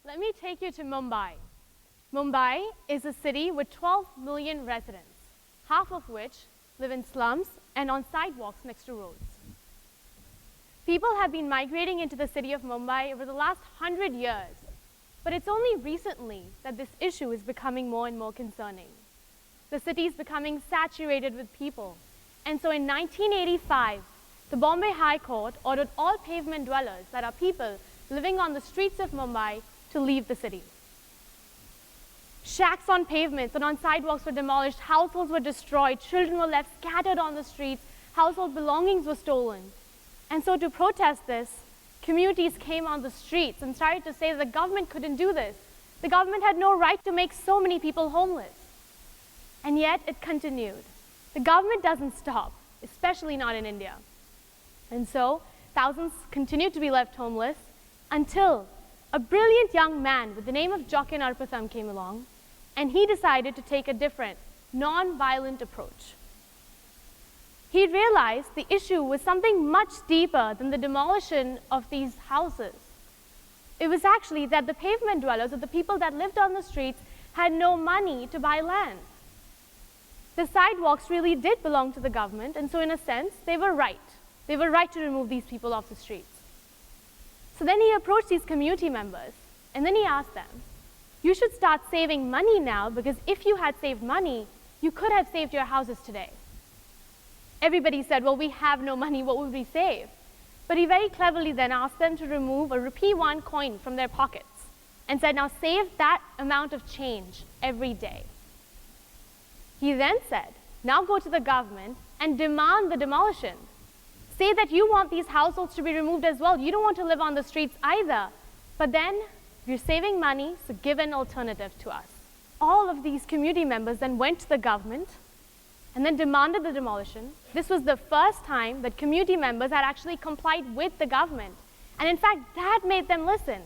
Let me take you to Mumbai. Mumbai is a city with 12 million residents, half of which live in slums and on sidewalks next to roads. People have been migrating into the city of Mumbai over the last 100 years, but it's only recently that this issue is becoming more and more concerning. The city is becoming saturated with people, and so in 1985, the Bombay High Court ordered all pavement dwellers, that are people living on the streets of Mumbai, to leave the city. Shacks on pavements and on sidewalks were demolished, households were destroyed, children were left scattered on the streets, household belongings were stolen. And so to protest this, communities came on the streets and started to say that the government couldn't do this. The government had no right to make so many people homeless. And yet it continued. The government doesn't stop, especially not in India. And so thousands continued to be left homeless until a brilliant young man with the name of Joaquin Arpatham came along, and he decided to take a different, non-violent approach. He realized the issue was something much deeper than the demolition of these houses. It was actually that the pavement dwellers, or the people that lived on the streets, had no money to buy land. The sidewalks really did belong to the government, and so in a sense, they were right. They were right to remove these people off the streets. So then he approached these community members, and then he asked them, you should start saving money now, because if you had saved money, you could have saved your houses today. Everybody said, well, we have no money, what would we save? But he very cleverly then asked them to remove a rupee 1 coin from their pockets and said, now save that amount of change every day. He then said, now go to the government and demand the demolition. Say that you want these households to be removed as well. You don't want to live on the streets either. But then you're saving money, so give an alternative to us. All of these community members then went to the government and then demanded the demolition. This was the first time that community members had actually complied with the government. And in fact, that made them listen.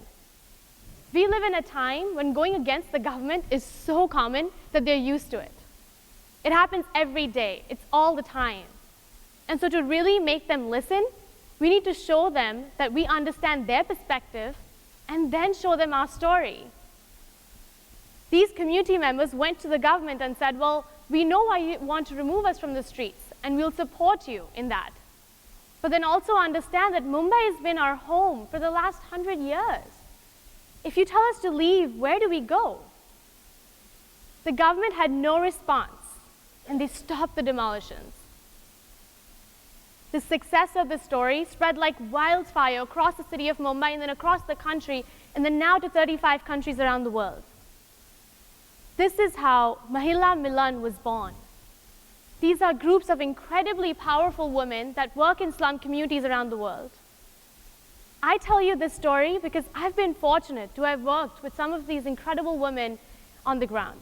We live in a time when going against the government is so common that they're used to it. It happens every day. It's all the time. And so to really make them listen, we need to show them that we understand their perspective and then show them our story. These community members went to the government and said, well, we know why you want to remove us from the streets, and we'll support you in that. But then also understand that Mumbai has been our home for the last 100 years. If you tell us to leave, where do we go? The government had no response, and they stopped the demolitions. The success of this story spread like wildfire across the city of Mumbai and then across the country, and then now to 35 countries around the world. This is how Mahila Milan was born. These are groups of incredibly powerful women that work in slum communities around the world. I tell you this story because I've been fortunate to have worked with some of these incredible women on the ground.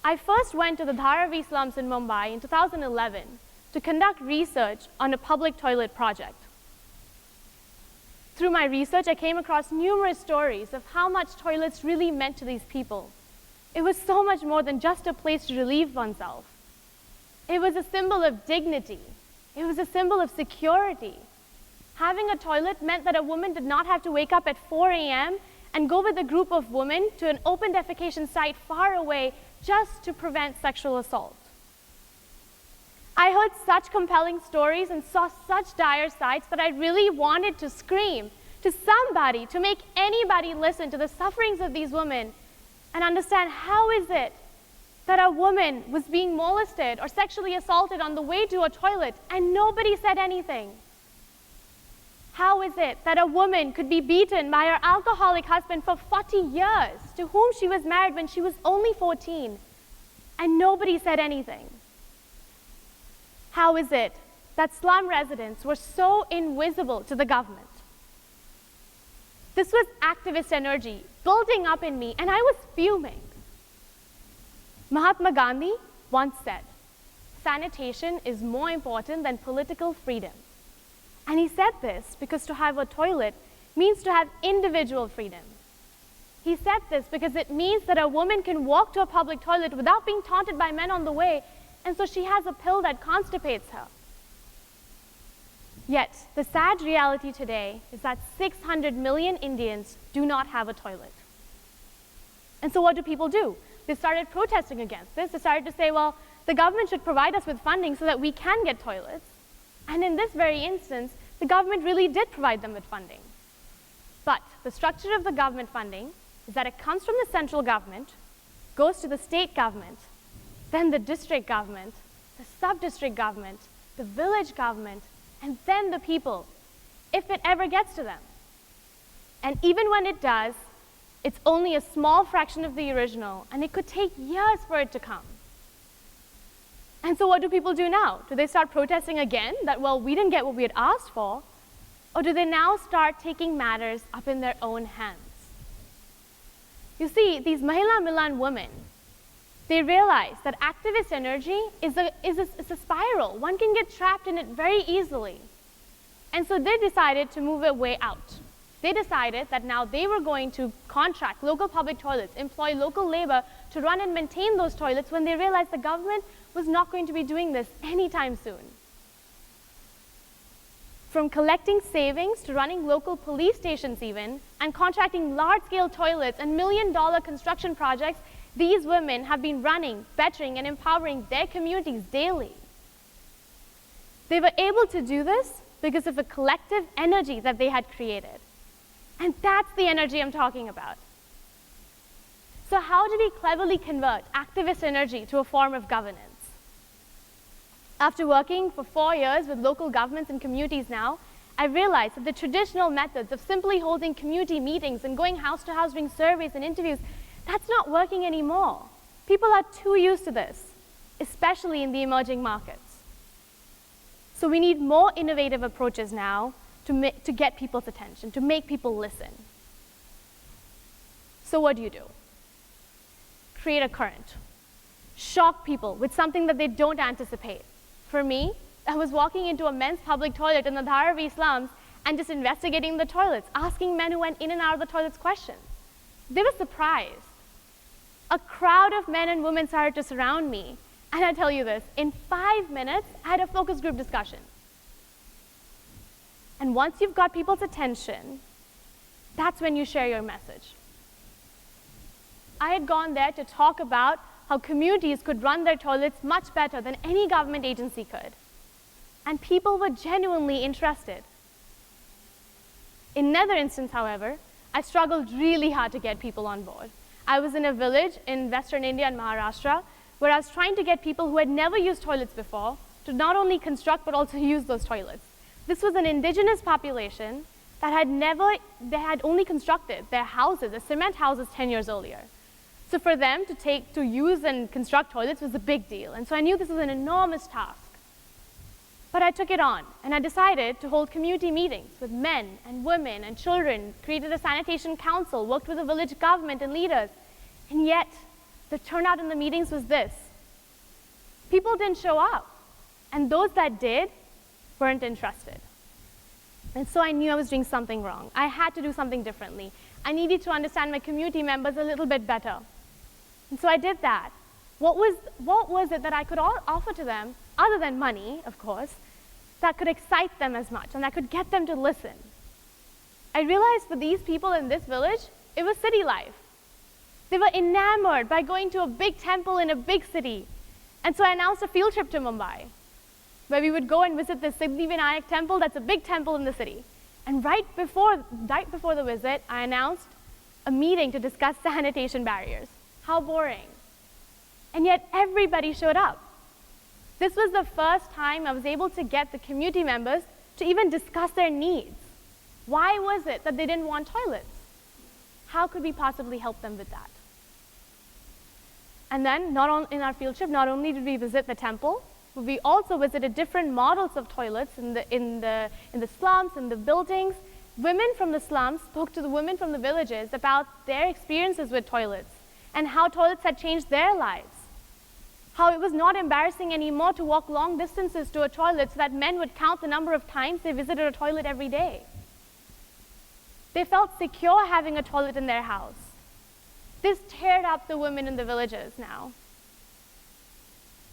I first went to the Dharavi slums in Mumbai in 2011 to conduct research on a public toilet project. Through my research, I came across numerous stories of how much toilets really meant to these people. It was so much more than just a place to relieve oneself. It was a symbol of dignity. It was a symbol of security. Having a toilet meant that a woman did not have to wake up at 4 a.m. and go with a group of women to an open defecation site far away just to prevent sexual assault. I heard such compelling stories and saw such dire sights that I really wanted to scream to somebody, to make anybody listen to the sufferings of these women and understand how is it that a woman was being molested or sexually assaulted on the way to a toilet and nobody said anything? How is it that a woman could be beaten by her alcoholic husband for 40 years, to whom she was married when she was only 14, and nobody said anything? How is it that slum residents were so invisible to the government? This was activist energy building up in me, and I was fuming. Mahatma Gandhi once said, sanitation is more important than political freedom. And he said this because to have a toilet means to have individual freedom. He said this because it means that a woman can walk to a public toilet without being taunted by men on the way, and so she has a pill that constipates her. Yet, the sad reality today is that 600 million Indians do not have a toilet. And so what do people do? They started protesting against this. They started to say, well, the government should provide us with funding so that we can get toilets. And in this very instance, the government really did provide them with funding. But the structure of the government funding is that it comes from the central government, goes to the state government, then the district government, the sub-district government, the village government, and then the people, if it ever gets to them. And even when it does, it's only a small fraction of the original, and it could take years for it to come. And so what do people do now? Do they start protesting again that, well, we didn't get what we had asked for? Or do they now start taking matters up in their own hands? You see, these Mahila Milan women, they realize that activist energy is a spiral. One can get trapped in it very easily. And so they decided to move a way out. They decided that now they were going to contract local public toilets, employ local labor to run and maintain those toilets when they realized the government was not going to be doing this anytime soon. From collecting savings to running local police stations even, and contracting large-scale toilets and million-dollar construction projects, these women have been running, bettering, and empowering their communities daily. They were able to do this because of a collective energy that they had created. And that's the energy I'm talking about. So how do we cleverly convert activist energy to a form of governance? After working for 4 years with local governments and communities now, I realized that the traditional methods of simply holding community meetings and going house to house doing surveys and interviews, that's not working anymore. People are too used to this, especially in the emerging markets. So we need more innovative approaches now to get people's attention, to make people listen. So what do? Create a current. Shock people with something that they don't anticipate. For me, I was walking into a men's public toilet in the Dharavi slums and just investigating the toilets, asking men who went in and out of the toilets questions. They were surprised. A crowd of men and women started to surround me. And I tell you this, in 5 minutes, I had a focus group discussion. And once you've got people's attention, that's when you share your message. I had gone there to talk about how communities could run their toilets much better than any government agency could. And people were genuinely interested. In another instance, however, I struggled really hard to get people on board. I was in a village in Western India and Maharashtra where I was trying to get people who had never used toilets before to not only construct but also use those toilets. This was an indigenous population that had only constructed their houses, their cement houses 10 years earlier. So for them to use and construct toilets was a big deal. And so I knew this was an enormous task. But I took it on, and I decided to hold community meetings with men and women and children, created a sanitation council, worked with the village government and leaders. And yet, the turnout in the meetings was this. People didn't show up, and those that did weren't interested. And so I knew I was doing something wrong. I had to do something differently. I needed to understand my community members a little bit better. And so I did that. What was it that I could offer to them, other than money, of course, that could excite them as much and that could get them to listen? I realized for these people in this village, it was city life. They were enamored by going to a big temple in a big city. And so I announced a field trip to Mumbai, where we would go and visit the Siddhi Vinayak temple. That's a big temple in the city. And right before the visit, I announced a meeting to discuss sanitation barriers. How boring. And yet everybody showed up. This was the first time I was able to get the community members to even discuss their needs. Why was it that they didn't want toilets? How could we possibly help them with that? And then, in our field trip, not only did we visit the temple, but we also visited different models of toilets in the slums, in the buildings. Women from the slums spoke to the women from the villages about their experiences with toilets and how toilets had changed their lives. How it was not embarrassing anymore to walk long distances to a toilet so that men would count the number of times they visited a toilet every day. They felt secure having a toilet in their house. This teared up the women in the villages now.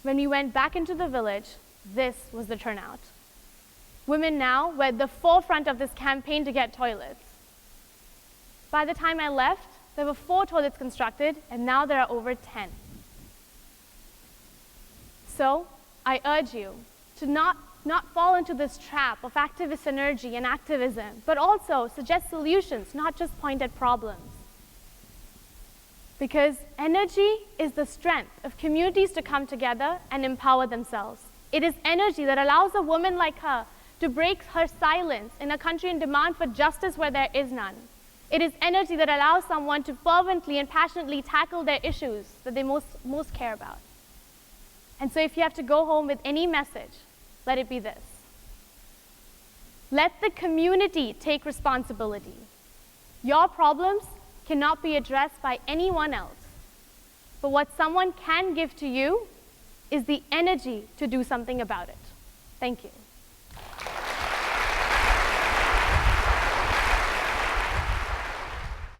When we went back into the village, this was the turnout. Women now were at the forefront of this campaign to get toilets. By the time I left, there were 4 toilets constructed, and now there are over 10. So I urge you to not fall into this trap of activist energy and activism, but also suggest solutions, not just point at problems. Because energy is the strength of communities to come together and empower themselves. It is energy that allows a woman like her to break her silence in a country in demand for justice where there is none. It is energy that allows someone to fervently and passionately tackle their issues that they most care about. And so if you have to go home with any message, let it be this. Let the community take responsibility. Your problems cannot be addressed by anyone else. But what someone can give to you is the energy to do something about it. Thank you.